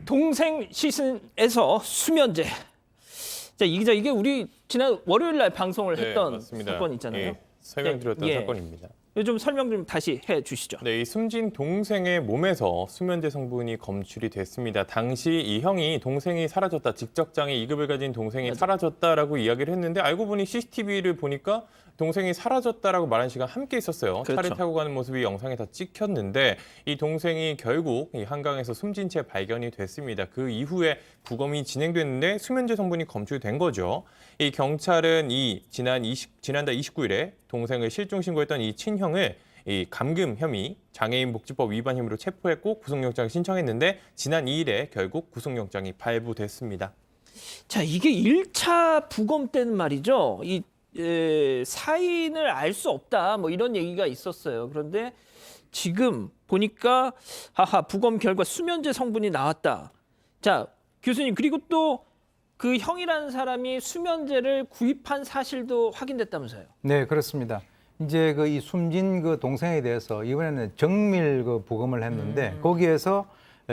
동생 시신에서 수면제. 자, 이 기자, 이게 우리 지난 월요일 날 방송을 했던 맞습니다. 사건 있잖아요. 예, 설명드렸던 사건입니다. 좀 설명 좀 다시 해주시죠. 네, 이 숨진 동생의 몸에서 수면제 성분이 검출이 됐습니다. 당시 이 형이 동생이 사라졌다, 직접장애 2급을 가진 동생이 사라졌다라고 이야기를 했는데 알고 보니 CCTV를 보니까 동생이 사라졌다라고 말한 시간 함께 있었어요. 그렇죠. 차를 타고 가는 모습이 영상에 다 찍혔는데 이 동생이 결국 이 한강에서 숨진 채 발견이 됐습니다. 그 이후에 부검이 진행됐는데 수면제 성분이 검출된 거죠. 이 경찰은 지난달 29일에 동생을 실종 신고했던 이 친형을 이 감금 혐의, 장애인 복지법 위반 혐의로 체포했고 구속영장을 신청했는데 지난 2일에 결국 구속영장이 발부됐습니다. 자, 이게 1차 부검 때는 말이죠. 사인을 알 수 없다, 뭐 이런 얘기가 있었어요. 그런데 지금 보니까 부검 결과 수면제 성분이 나왔다. 자, 교수님, 그리고 또 그 형이라는 사람이 수면제를 구입한 사실도 확인됐다면서요? 네, 그렇습니다. 이제 이 숨진 그 동생에 대해서 이번에는 정밀 부검을 했는데 거기에서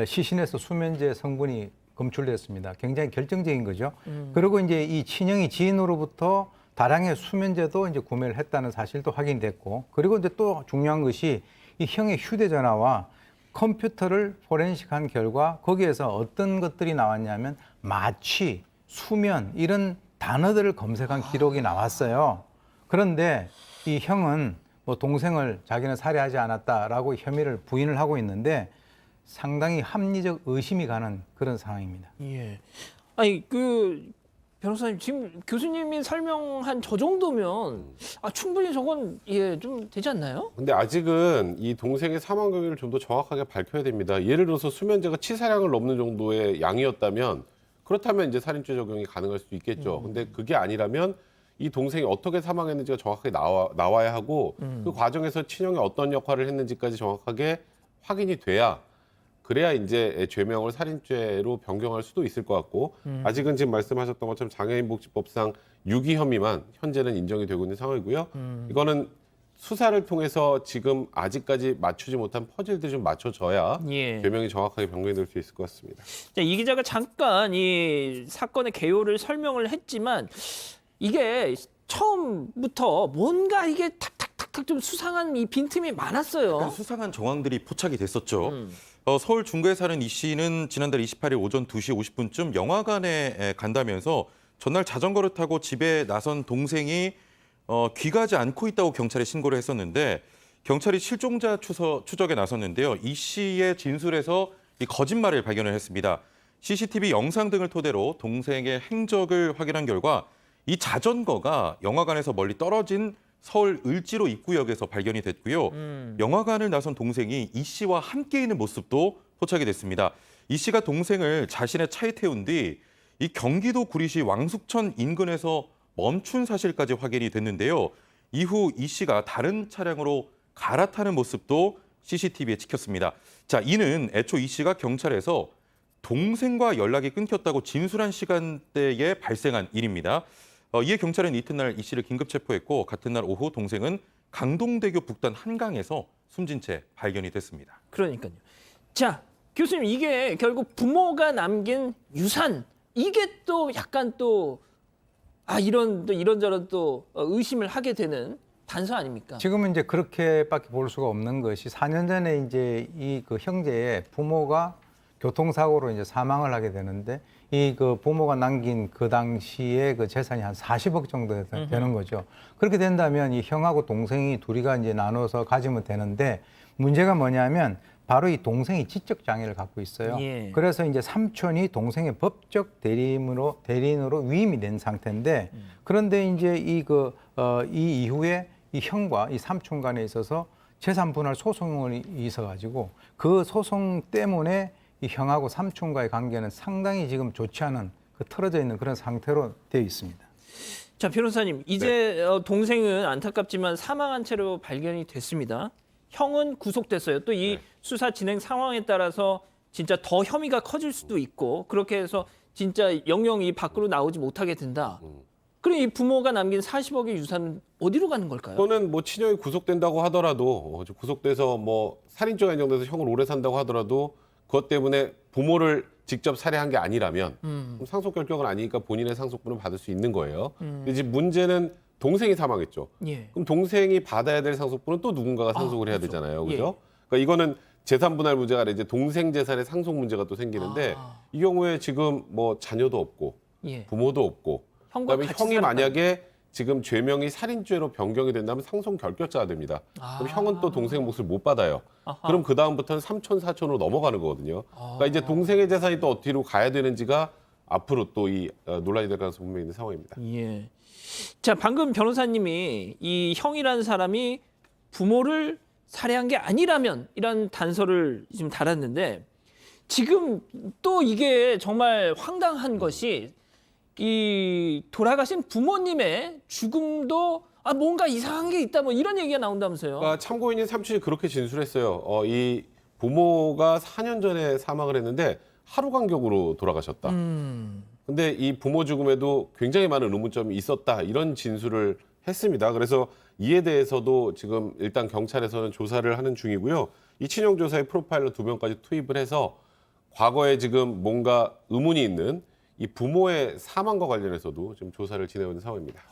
시신에서 수면제 성분이 검출됐습니다. 굉장히 결정적인 거죠. 그리고 이제 이 친형이 지인으로부터 다량의 수면제도 이제 구매를 했다는 사실도 확인됐고, 그리고 이제 또 중요한 것이 이 형의 휴대전화와 컴퓨터를 포렌식한 결과 거기에서 어떤 것들이 나왔냐면 마취, 수면 이런 단어들을 검색한 기록이 나왔어요. 그런데 이 형은 뭐 동생을 자기는 살해하지 않았다라고 혐의를 부인을 하고 있는데 상당히 합리적 의심이 가는 그런 상황입니다. 예. 아니, 변호사님, 지금 교수님이 설명한 저 정도면 충분히 저건 좀 되지 않나요? 근데 아직은 이 동생의 사망 경위를 좀 더 정확하게 밝혀야 됩니다. 예를 들어서 수면제가 치사량을 넘는 정도의 양이었다면 그렇다면 이제 살인죄 적용이 가능할 수도 있겠죠. 근데 그게 아니라면 이 동생이 어떻게 사망했는지가 정확하게 나와야 하고 그 과정에서 친형이 어떤 역할을 했는지까지 정확하게 확인이 그래야 이제 죄명을 살인죄로 변경할 수도 있을 것 같고 아직은 지금 말씀하셨던 것처럼 장애인복지법상 유기 혐의만 현재는 인정이 되고 있는 상황이고요. 이거는 수사를 통해서 지금 아직까지 맞추지 못한 퍼즐들이 좀 맞춰져야 죄명이 정확하게 변경될 수 있을 것 같습니다. 자, 이 기자가 잠깐 이 사건의 개요를 설명을 했지만 이게 처음부터 뭔가 이게 탁탁탁탁 좀 수상한 이 빈틈이 많았어요. 수상한 정황들이 포착이 됐었죠. 서울 중구에 사는 이 씨는 지난달 28일 오전 2시 50분쯤 영화관에 간다면서 전날 자전거를 타고 집에 나선 동생이 귀가하지 않고 있다고 경찰에 신고를 했었는데 경찰이 실종자 추적에 나섰는데요. 이 씨의 진술에서 이 거짓말을 발견을 했습니다. CCTV 영상 등을 토대로 동생의 행적을 확인한 결과 이 자전거가 영화관에서 멀리 떨어진 서울 을지로 입구역에서 발견이 됐고요. 영화관을 나선 동생이 이 씨와 함께 있는 모습도 포착이 됐습니다. 이 씨가 동생을 자신의 차에 태운 뒤 이 경기도 구리시 왕숙천 인근에서 멈춘 사실까지 확인이 됐는데요. 이후 이 씨가 다른 차량으로 갈아타는 모습도 CCTV에 찍혔습니다. 자, 이는 애초 이 씨가 경찰에서 동생과 연락이 끊겼다고 진술한 시간대에 발생한 일입니다. 이에 경찰은 이튿날 이 씨를 긴급 체포했고 같은 날 오후 동생은 강동대교 북단 한강에서 숨진 채 발견이 됐습니다. 그러니까요. 자, 교수님, 이게 결국 부모가 남긴 유산, 이게 또 약간 이런저런 또 의심을 하게 되는 단서 아닙니까? 지금은 이제 그렇게밖에 볼 수가 없는 것이 4년 전에 이제 그 형제의 부모가 교통사고로 이제 사망을 하게 되는데 이 부모가 남긴 그 당시에 그 재산이 한 40억 정도 되는 거죠. 그렇게 된다면 이 형하고 동생이 둘이가 이제 나눠서 가지면 되는데 문제가 뭐냐면 바로 이 동생이 지적 장애를 갖고 있어요. 그래서 이제 삼촌이 동생의 법적 대리인으로 위임이 된 상태인데 그런데 이제 이 이후에 이 형과 이 삼촌 간에 있어서 재산 분할 소송이 있어가지고 그 소송 때문에 이 형하고 삼촌과의 관계는 상당히 지금 좋지 않은 틀어져 있는 그런 상태로 되어 있습니다. 자, 변호사님, 이제 동생은 안타깝지만 사망한 채로 발견이 됐습니다. 형은 구속됐어요. 또 이 수사 진행 상황에 따라서 진짜 더 혐의가 커질 수도 있고 그렇게 해서 진짜 영영 이 밖으로 나오지 못하게 된다. 그럼 이 부모가 남긴 40억의 유산은 어디로 가는 걸까요? 또는 뭐 친형이 구속된다고 하더라도 구속돼서 뭐 살인죄가 인정돼서 형을 오래 산다고 하더라도 그것 때문에 부모를 직접 살해한 게 아니라면 그럼 상속 결격은 아니니까 본인의 상속분을 받을 수 있는 거예요. 근데 이제 문제는 동생이 사망했죠. 예. 그럼 동생이 받아야 될 상속분은 또 누군가가 상속을 해야 그렇죠. 되잖아요. 예. 그죠? 그러니까 이거는 재산 분할 문제가 아니라 이제 동생 재산의 상속 문제가 또 생기는데 이 경우에 지금 뭐 자녀도 없고 예. 부모도 없고 형과 그다음에 같이 형이 살았다는- 만약에 지금 죄명이 살인죄로 변경이 된다면 상속 결격자가 됩니다. 그럼 형은 또 동생 몫을 못 받아요. 아하. 그럼 그 다음부터는 삼촌, 사촌으로 넘어가는 거거든요. 그러니까 이제 동생의 재산이 또 어디로 가야 되는지가 앞으로 또 이 논란이 될 가능성이 분명히 있는 상황입니다. 예. 자, 방금 변호사님이 이 형이라는 사람이 부모를 살해한 게 아니라면 이런 단서를 지금 달았는데 지금 또 이게 정말 황당한 것이 이 돌아가신 부모님의 죽음도 뭔가 이상한 게 있다 뭐 이런 얘기가 나온다면서요. 그러니까 참고인인 삼촌이 그렇게 진술했어요. 이 부모가 4년 전에 사망을 했는데 하루 간격으로 돌아가셨다. 근데 이 부모 죽음에도 굉장히 많은 의문점이 있었다. 이런 진술을 했습니다. 그래서 이에 대해서도 지금 일단 경찰에서는 조사를 하는 중이고요. 이 친형조사에 프로파일러 2명까지 투입을 해서 과거에 지금 뭔가 의문이 있는 이 부모의 사망과 관련해서도 지금 조사를 진행하고 있는 상황입니다.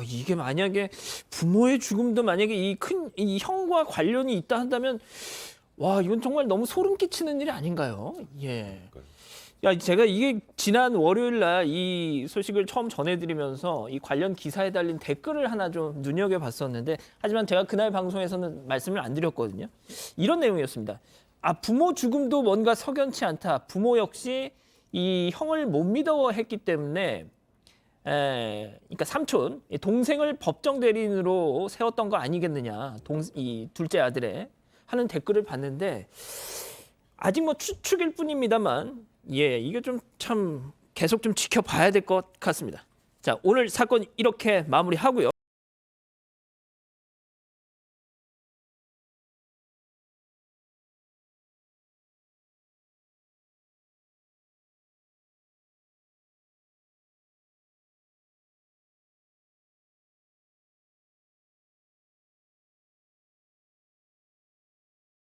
이게 만약에 부모의 죽음도 만약에 이 형과 관련이 있다 한다면 와, 이건 정말 너무 소름 끼치는 일이 아닌가요? 예. 야, 제가 이게 지난 월요일 날 이 소식을 처음 전해드리면서 이 관련 기사에 달린 댓글을 하나 좀 눈여겨봤었는데 하지만 제가 그날 방송에서는 말씀을 안 드렸거든요. 이런 내용이었습니다. 부모 죽음도 뭔가 석연치 않다. 부모 역시 이 형을 못 믿어했기 때문에 그러니까 삼촌, 동생을 법정 대리인으로 세웠던 거 아니겠느냐. 이 둘째 아들의 하는 댓글을 봤는데 아직 뭐 추측일 뿐입니다만 이게 좀 참 계속 좀 지켜봐야 될 것 같습니다. 자, 오늘 사건 이렇게 마무리하고요.